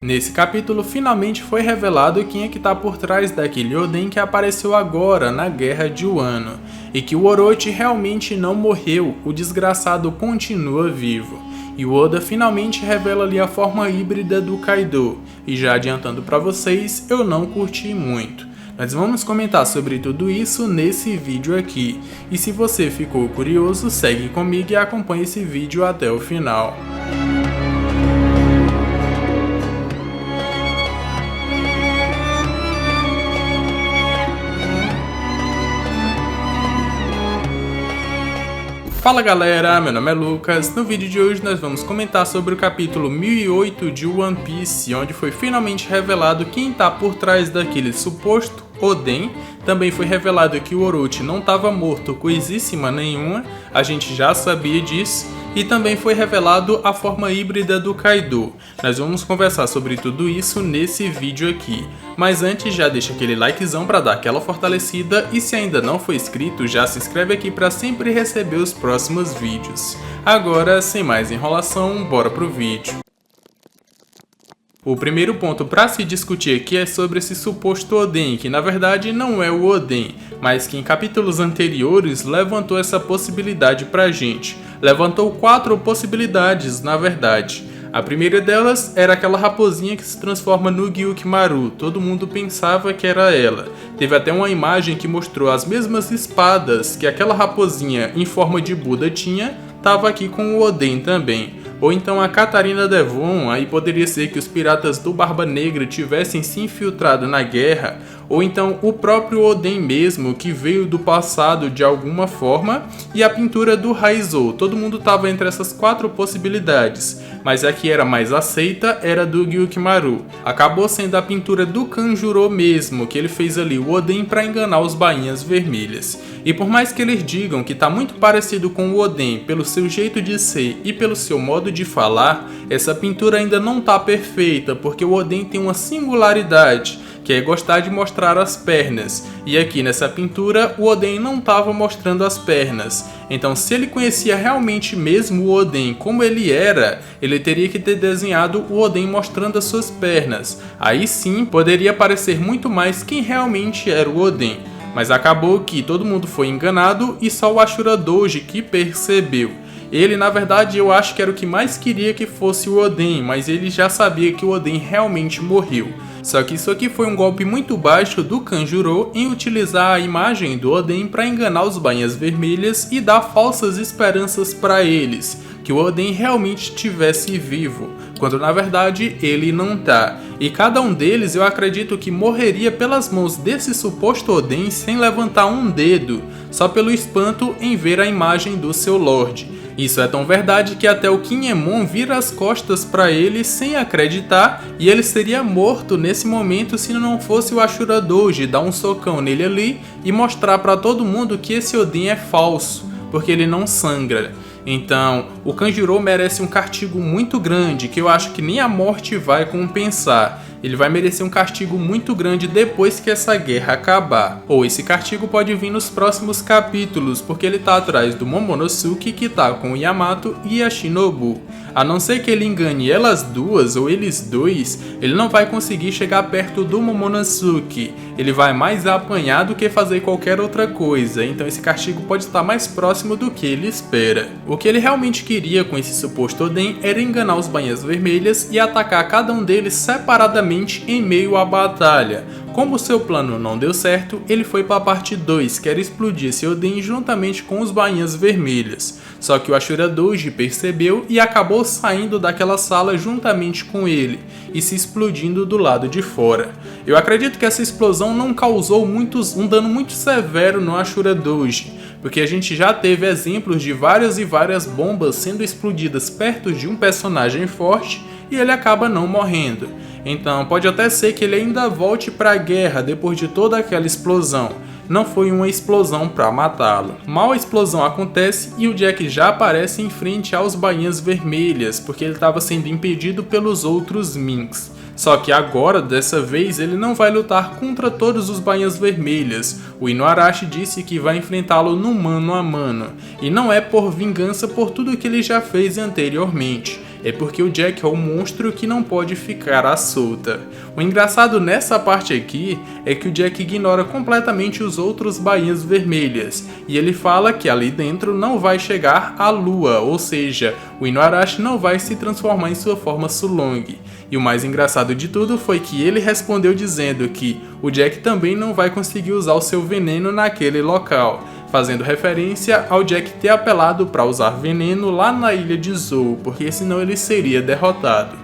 Nesse capítulo, finalmente foi revelado quem é que tá por trás daquele Oden que apareceu agora na Guerra de Wano, e que o Orochi realmente não morreu, o desgraçado continua vivo. E o Oda finalmente revela ali a forma híbrida do Kaido, e já adiantando pra vocês, eu não curti muito. Mas vamos comentar sobre tudo isso nesse vídeo aqui, e se você ficou curioso, segue comigo e acompanhe esse vídeo até o final. Fala galera, meu nome é Lucas. No vídeo de hoje nós vamos comentar sobre o capítulo 1008 de One Piece, onde foi finalmente revelado quem está por trás daquele suposto Oden. Também foi revelado que o Orochi não estava morto coisíssima nenhuma, a gente já sabia disso. E também foi revelado a forma híbrida do Kaido. Nós vamos conversar sobre tudo isso nesse vídeo aqui. Mas antes, já deixa aquele likezão para dar aquela fortalecida, e se ainda não for inscrito, já se inscreve aqui para sempre receber os próximos vídeos. Agora, sem mais enrolação, bora pro vídeo. O primeiro ponto para se discutir aqui é sobre esse suposto Oden, que na verdade não é o Oden, mas que em capítulos anteriores levantou essa possibilidade pra gente. Levantou 4 possibilidades, na verdade. A primeira delas era aquela raposinha que se transforma no Gyukimaru, todo mundo pensava que era ela. Teve até uma imagem que mostrou as mesmas espadas que aquela raposinha em forma de Buda tinha, tava aqui com o Oden também. Ou então a Catarina Devon, aí poderia ser que os piratas do Barba Negra tivessem se infiltrado na guerra, ou então o próprio Oden mesmo, que veio do passado de alguma forma, e a pintura do Raizou. Todo mundo estava entre essas 4 possibilidades, mas a que era mais aceita era do Gyukimaru. Acabou sendo a pintura do Kanjuro mesmo, que ele fez ali o Oden para enganar os bainhas vermelhas. E por mais que eles digam que está muito parecido com o Oden pelo seu jeito de ser e pelo seu modo de falar, essa pintura ainda não está perfeita, porque o Oden tem uma singularidade, que é gostar de mostrar as pernas, e aqui nessa pintura o Oden não estava mostrando as pernas. Então, se ele conhecia realmente mesmo o Oden como ele era, ele teria que ter desenhado o Oden mostrando as suas pernas. Aí sim poderia parecer muito mais quem realmente era o Oden. Mas acabou que todo mundo foi enganado e só o Ashura Doji que percebeu. Ele, na verdade, eu acho que era o que mais queria que fosse o Oden, mas ele já sabia que o Oden realmente morreu. Só que isso aqui foi um golpe muito baixo do Kanjuro em utilizar a imagem do Oden para enganar os bainhas vermelhas e dar falsas esperanças para eles, que o Oden realmente estivesse vivo, quando na verdade ele não tá. E cada um deles eu acredito que morreria pelas mãos desse suposto Oden sem levantar um dedo, só pelo espanto em ver a imagem do seu Lorde. Isso é tão verdade que até o Kinemon vira as costas para ele sem acreditar, e ele seria morto nesse momento se não fosse o Ashura Doji dar um socão nele ali e mostrar para todo mundo que esse Oden é falso, porque ele não sangra. Então, o Kanjuro merece um castigo muito grande, que eu acho que nem a morte vai compensar. Ele vai merecer um castigo muito grande depois que essa guerra acabar. Ou esse castigo pode vir nos próximos capítulos, porque ele tá atrás do Momonosuke, que tá com o Yamato e a Shinobu. A não ser que ele engane elas duas ou eles dois, ele não vai conseguir chegar perto do Momonosuke. Ele vai mais apanhar do que fazer qualquer outra coisa, então esse castigo pode estar mais próximo do que ele espera. O que ele realmente queria com esse suposto Oden era enganar os bainhas vermelhas e atacar cada um deles separadamente em meio à batalha. Como o seu plano não deu certo, ele foi para a parte 2, que era explodir esse Oden juntamente com os bainhas vermelhas. Só que o Ashura Doji percebeu e acabou saindo daquela sala juntamente com ele, e se explodindo do lado de fora. Eu acredito que essa explosão não causou um dano muito severo no Ashura Doji, porque a gente já teve exemplos de várias e várias bombas sendo explodidas perto de um personagem forte e ele acaba não morrendo. Então pode até ser que ele ainda volte para a guerra depois de toda aquela explosão. Não foi uma explosão para matá-lo. Mal a explosão acontece e o Jack já aparece em frente aos bainhas vermelhas, porque ele estava sendo impedido pelos outros Minks. Só que agora, dessa vez, ele não vai lutar contra todos os bainhas vermelhas. O Inuarashi disse que vai enfrentá-lo no mano a mano. E não é por vingança por tudo que ele já fez anteriormente. é porque o Jack é um monstro que não pode ficar à solta. O engraçado nessa parte aqui é que o Jack ignora completamente os outros bainhas vermelhas, e ele fala que ali dentro não vai chegar a lua, ou seja, o Inuarashi não vai se transformar em sua forma Sulong. E o mais engraçado de tudo foi que ele respondeu dizendo que o Jack também não vai conseguir usar o seu veneno naquele local, fazendo referência ao Jack ter apelado para usar veneno lá na ilha de Zou, porque senão ele seria derrotado.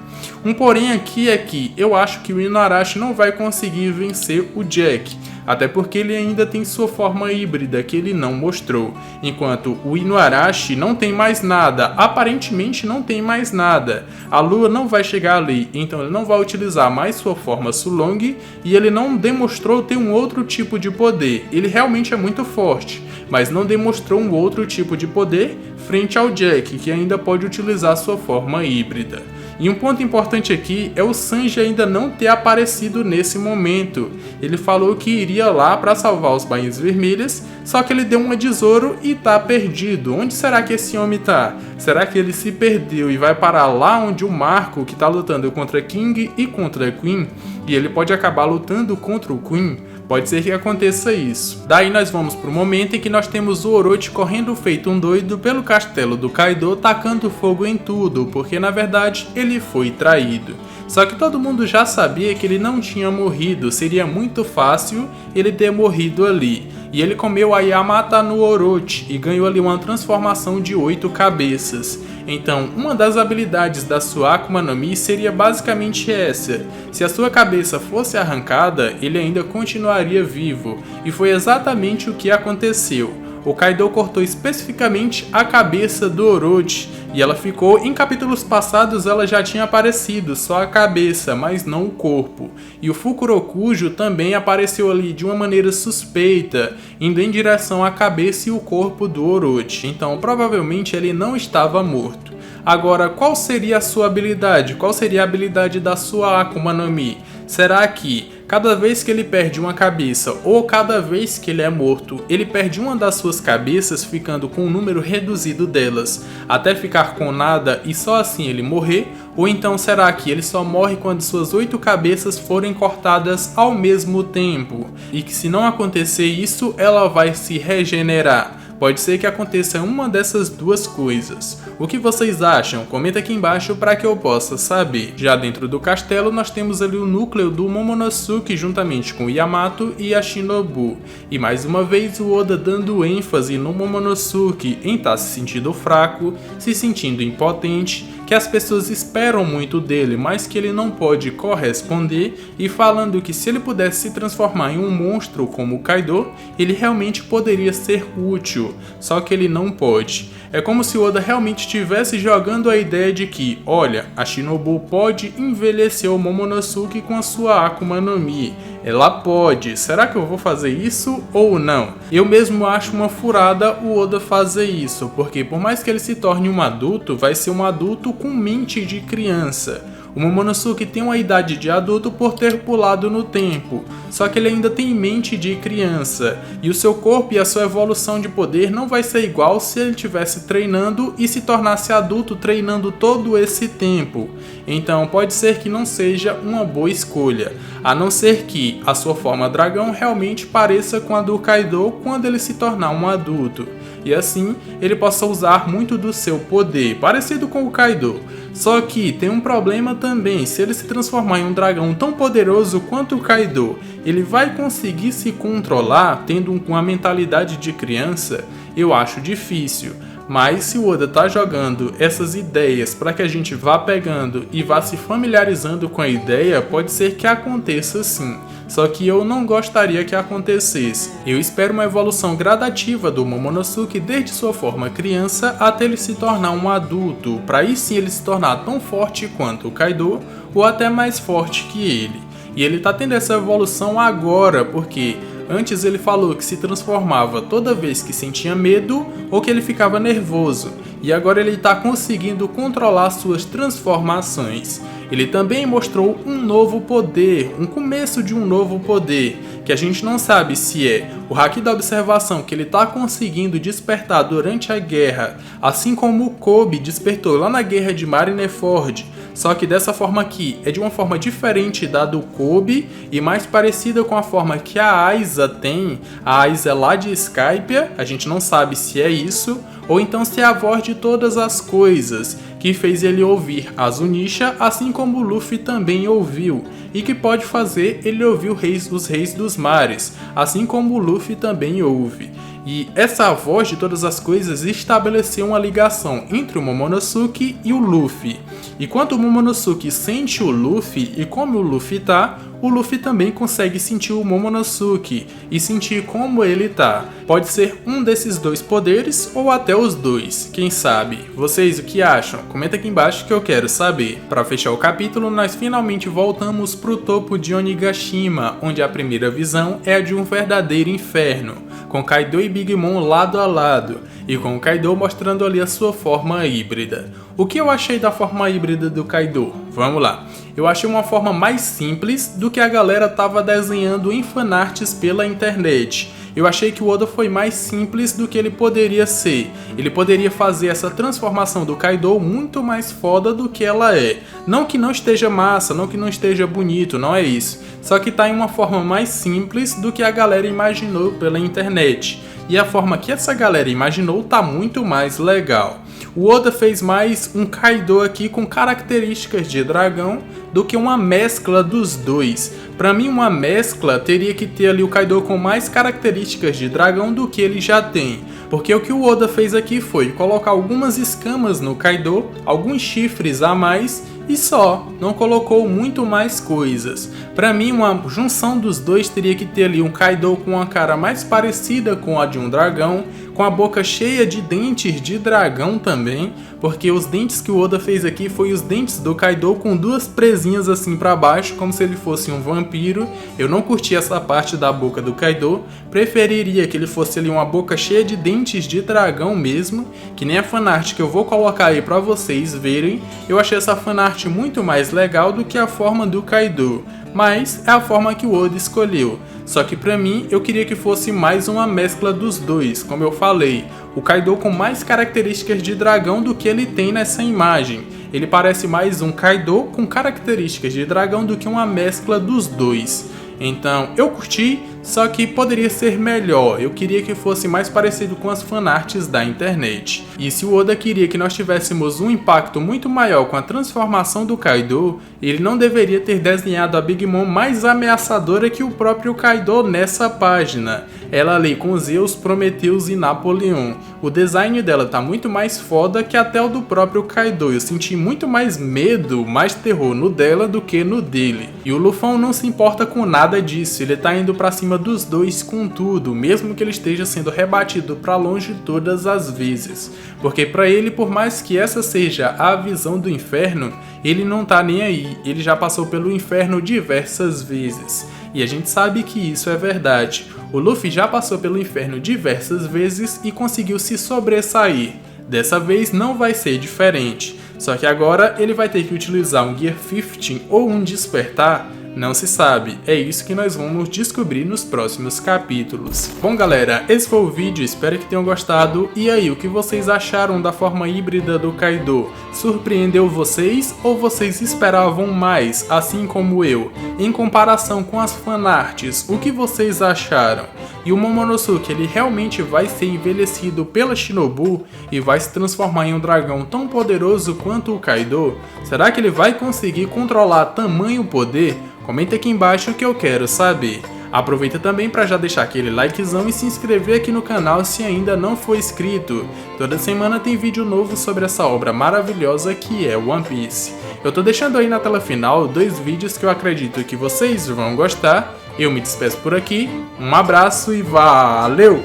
Um porém aqui é que eu acho que o Inuarashi não vai conseguir vencer o Jack, até porque ele ainda tem sua forma híbrida que ele não mostrou, enquanto o Inuarashi não tem mais nada, aparentemente não tem mais nada. A lua não vai chegar ali, então ele não vai utilizar mais sua forma Sulong e ele não demonstrou ter um outro tipo de poder. Ele realmente é muito forte, mas não demonstrou um outro tipo de poder frente ao Jack, que ainda pode utilizar sua forma híbrida. E um ponto importante aqui é o Sanji ainda não ter aparecido nesse momento. Ele falou que iria lá para salvar os bainhas vermelhas, só que ele deu uma de Zoro e tá perdido. Onde será que esse homem tá? Será que ele se perdeu e vai parar lá onde o Marco, que tá lutando contra King e contra Queen, e ele pode acabar lutando contra o Queen? Pode ser que aconteça isso. Daí nós vamos pro momento em que nós temos o Orochi correndo feito um doido pelo castelo do Kaido, tacando fogo em tudo, porque na verdade ele foi traído. Só que todo mundo já sabia que ele não tinha morrido, seria muito fácil ele ter morrido ali. E ele comeu a Yamata no Orochi e ganhou ali uma transformação de 8 cabeças. Então, uma das habilidades da sua Akuma no Mi seria basicamente essa. Se a sua cabeça fosse arrancada, ele ainda continuaria vivo. E foi exatamente o que aconteceu. O Kaido cortou especificamente a cabeça do Orochi, e ela ficou, em capítulos passados ela já tinha aparecido, só a cabeça, mas não o corpo. E o Fukurokujo também apareceu ali de uma maneira suspeita, indo em direção à cabeça e o corpo do Orochi, então provavelmente ele não estava morto. Agora, qual seria a sua habilidade? Qual seria a habilidade da sua Akuma no Mi? Será que cada vez que ele perde uma cabeça ou cada vez que ele é morto, ele perde uma das suas cabeças, ficando com um número reduzido delas, até ficar com nada e só assim ele morrer? Ou então será que ele só morre quando suas 8 cabeças forem cortadas ao mesmo tempo? E que se não acontecer isso, ela vai se regenerar? Pode ser que aconteça uma dessas duas coisas. O que vocês acham? Comenta aqui embaixo para que eu possa saber. Já dentro do castelo nós temos ali o núcleo do Momonosuke juntamente com o Yamato e a Shinobu. E mais uma vez o Oda dando ênfase no Momonosuke em estar se sentindo fraco, se sentindo impotente, que as pessoas esperam muito dele, mas que ele não pode corresponder, e falando que se ele pudesse se transformar em um monstro como o Kaido, ele realmente poderia ser útil, só que ele não pode. É como se o Oda realmente estivesse jogando a ideia de que, olha, a Shinobu pode envelhecer o Momonosuke com a sua Akuma no Mi. Ela pode. Será que eu vou fazer isso ou não? Eu mesmo acho uma furada o Oda fazer isso, porque por mais que ele se torne um adulto, vai ser um adulto com mente de criança. O Momonosuke tem uma idade de adulto por ter pulado no tempo, só que ele ainda tem mente de criança, e o seu corpo e a sua evolução de poder não vai ser igual se ele estivesse treinando e se tornasse adulto treinando todo esse tempo. Então pode ser que não seja uma boa escolha, a não ser que a sua forma dragão realmente pareça com a do Kaido quando ele se tornar um adulto, e assim ele possa usar muito do seu poder, parecido com o Kaido. Só que tem um problema também, se ele se transformar em um dragão tão poderoso quanto o Kaido, ele vai conseguir se controlar tendo uma mentalidade de criança? Eu acho difícil. Mas se o Oda tá jogando essas ideias para que a gente vá pegando e vá se familiarizando com a ideia, pode ser que aconteça sim. Só que eu não gostaria que acontecesse. Eu espero uma evolução gradativa do Momonosuke desde sua forma criança até ele se tornar um adulto, para aí sim ele se tornar tão forte quanto o Kaido ou até mais forte que ele. E ele tá tendo essa evolução agora porque antes ele falou que se transformava toda vez que sentia medo ou que ele ficava nervoso, e agora ele está conseguindo controlar suas transformações. Ele também mostrou um novo poder, um começo de um novo poder, que a gente não sabe se é o haki da observação que ele tá conseguindo despertar durante a guerra, assim como o Kobe despertou lá na guerra de Marineford, só que dessa forma aqui é de uma forma diferente da do Kobe e mais parecida com a forma que a Aiza tem. A Aiza é lá de Skypiea, a gente não sabe se é isso, ou então se é a voz de todas as coisas, que fez ele ouvir a Zunisha, assim como o Luffy também ouviu, e que pode fazer ele ouvir os reis dos mares, assim como o Luffy também ouve. E essa voz de todas as coisas estabeleceu uma ligação entre o Momonosuke e o Luffy. E quando o Momonosuke sente o Luffy e como o Luffy tá, o Luffy também consegue sentir o Momonosuke e sentir como ele tá. Pode ser um desses dois poderes ou até os dois, quem sabe? Vocês o que acham? Comenta aqui embaixo que eu quero saber. Para fechar o capítulo, nós finalmente voltamos pro topo de Onigashima, onde a primeira visão é a de um verdadeiro inferno, com Kaido e Big Mom lado a lado, e com o Kaido mostrando ali a sua forma híbrida. O que eu achei da forma híbrida do Kaido? Vamos lá. Eu achei uma forma mais simples do que a galera tava desenhando em fanarts pela internet. Eu achei que o Oda foi mais simples do que ele poderia ser. Ele poderia fazer essa transformação do Kaido muito mais foda do que ela é. Não que não esteja massa, não que não esteja bonito, não é isso. Só que tá em uma forma mais simples do que a galera imaginou pela internet. E a forma que essa galera imaginou tá muito mais legal. O Oda fez mais um Kaido aqui com características de dragão do que uma mescla dos dois. Pra mim, uma mescla teria que ter ali o Kaido com mais características de dragão do que ele já tem. Porque o que o Oda fez aqui foi colocar algumas escamas no Kaido, alguns chifres a mais e só, não colocou muito mais coisas. Pra mim, uma junção dos dois teria que ter ali um Kaido com uma cara mais parecida com a de um dragão, com a boca cheia de dentes de dragão também, porque os dentes que o Oda fez aqui foi os dentes do Kaido com duas presinhas assim pra baixo, como se ele fosse um vampiro. Eu não curti essa parte da boca do Kaido, preferiria que ele fosse ali uma boca cheia de dentes de dragão mesmo, que nem a fanart que eu vou colocar aí pra vocês verem. Eu achei essa fanart muito mais legal do que a forma do Kaido, mas é a forma que o Oda escolheu. Só que pra mim, eu queria que fosse mais uma mescla dos dois, como eu falei. O Kaido com mais características de dragão do que ele tem nessa imagem. Ele parece mais um Kaido com características de dragão do que uma mescla dos dois. Então, eu curti, só que poderia ser melhor. Eu queria que fosse mais parecido com as fanarts da internet. E se o Oda queria que nós tivéssemos um impacto muito maior com a transformação do Kaido, ele não deveria ter desenhado a Big Mom mais ameaçadora que o próprio Kaido nessa página. Ela ali com Zeus, Prometheus e Napoleon. O design dela tá muito mais foda que até o do próprio Kaido. Eu senti muito mais medo, mais terror no dela do que no dele. E o Luffy não se importa com nada disso, ele tá indo pra cima dos dois com tudo, mesmo que ele esteja sendo rebatido pra longe todas as vezes. Porque pra ele, por mais que essa seja a visão do inferno, ele não tá nem aí, ele já passou pelo inferno diversas vezes. E a gente sabe que isso é verdade. O Luffy já passou pelo inferno diversas vezes e conseguiu se sobressair. Dessa vez não vai ser diferente. Só que agora ele vai ter que utilizar um Gear 15 ou um Despertar. Não se sabe, é isso que nós vamos descobrir nos próximos capítulos. Bom galera, esse foi o vídeo, espero que tenham gostado. E aí, o que vocês acharam da forma híbrida do Kaido? Surpreendeu vocês ou vocês esperavam mais, assim como eu? Em comparação com as fanarts, o que vocês acharam? E o Momonosuke, ele realmente vai ser envelhecido pela Shinobu e vai se transformar em um dragão tão poderoso quanto o Kaido? Será que ele vai conseguir controlar tamanho poder? Comenta aqui embaixo que eu quero saber. Aproveita também para já deixar aquele likezão e se inscrever aqui no canal se ainda não for inscrito. Toda semana tem vídeo novo sobre essa obra maravilhosa que é One Piece. Eu tô deixando aí na tela final 2 vídeos que eu acredito que vocês vão gostar. Eu me despeço por aqui, um abraço e valeu!